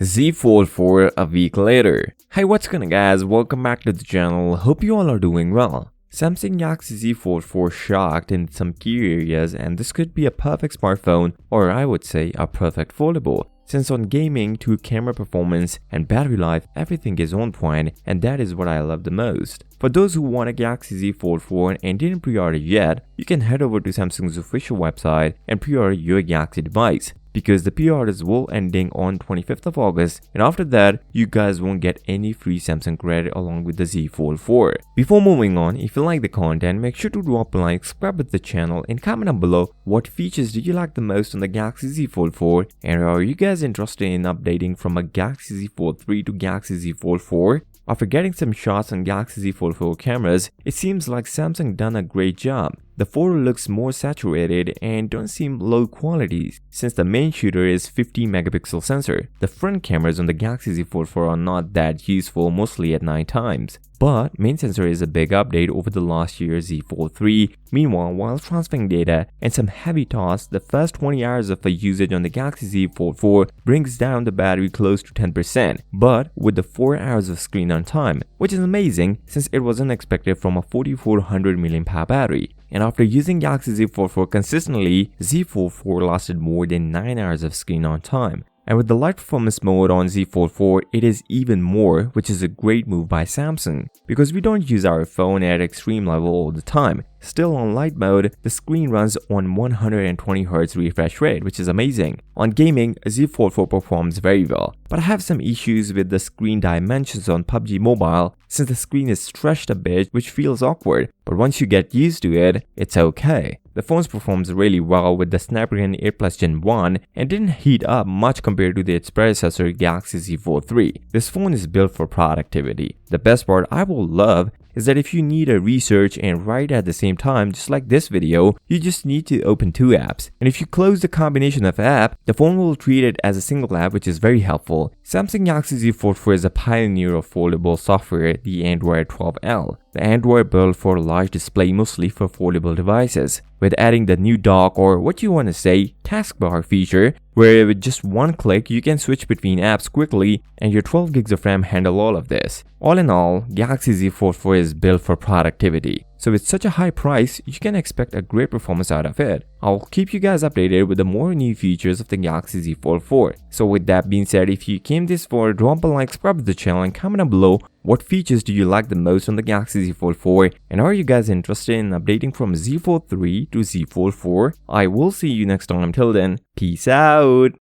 Z Fold 4 a week later. Hey, what's going on guys, welcome back to the channel, hope you all are doing well. Samsung Galaxy Z Fold 4 shocked in some key areas, and this could be a perfect smartphone, or I would say a perfect foldable. Since on gaming to camera performance and battery life, everything is on point, and that is what I love the most. For those who want a Galaxy Z Fold 4 and didn't pre-order yet, you can head over to Samsung's official website and pre-order your Galaxy device, because the pre-orders will ending on 25th of August, and after that you guys won't get any free Samsung credit along with the Z Fold 4. Before moving on, if you like the content, make sure to drop a like, subscribe to the channel, and comment down below what features do you like the most on the Galaxy Z Fold 4, and are you guys interested in updating from a Galaxy Z Fold 3 to Galaxy Z Fold 4? After getting some shots on Galaxy Z Fold 4 cameras, it seems like Samsung done a great job. The photo looks more saturated and don't seem low quality since the main shooter is 50 megapixel sensor. The front cameras on the Galaxy Z Fold 4 are not that useful, mostly at night times. But main sensor is a big update over the last year's Z Fold 3. Meanwhile, while transferring data and some heavy tasks, the first 20 hours of the usage on the Galaxy Z Fold 4 brings down the battery close to 10%, but with the 4 hours of screen on time, which is amazing since it was unexpected from a 4400 mAh battery. And after using Galaxy Z Fold 4 consistently, Z Fold 4 lasted more than 9 hours of screen on time. And with the light performance mode on Z Fold 4, it is even more, which is a great move by Samsung, because we don't use our phone at extreme level all the time. Still, on light mode, the screen runs on 120Hz refresh rate, which is amazing. On gaming, Z Fold 4 performs very well, but I have some issues with the screen dimensions on PUBG Mobile since the screen is stretched a bit, which feels awkward, but once you get used to it, it's okay. The phone performs really well with the Snapdragon 8 Plus Gen 1 and didn't heat up much compared to its predecessor Galaxy Z Fold 3. This phone is built for productivity. The best part I will love is that if you need to research and write at the same time, just like this video, you just need to open two apps. And if you close the combination of apps, the phone will treat it as a single app, which is very helpful. Samsung Galaxy Z Fold 4 is a pioneer of foldable software, the Android 12L. The Android built for large display, mostly for foldable devices, with adding the new dock, or what you want to say, taskbar feature, where with just one click you can switch between apps quickly, and your 12 gigs of RAM handle all of this. All in all, Galaxy Z Fold 4 is built for productivity. So with such a high price, you can expect a great performance out of it. I'll keep you guys updated with the more new features of the Galaxy Z Fold 4. So with that being said, if you came this far, drop a like, subscribe to the channel, and comment down below what features do you like the most on the Galaxy Z Fold 4, and are you guys interested in updating from Z Fold 3 to Z Fold 4? I will see you next time. Till then, peace out.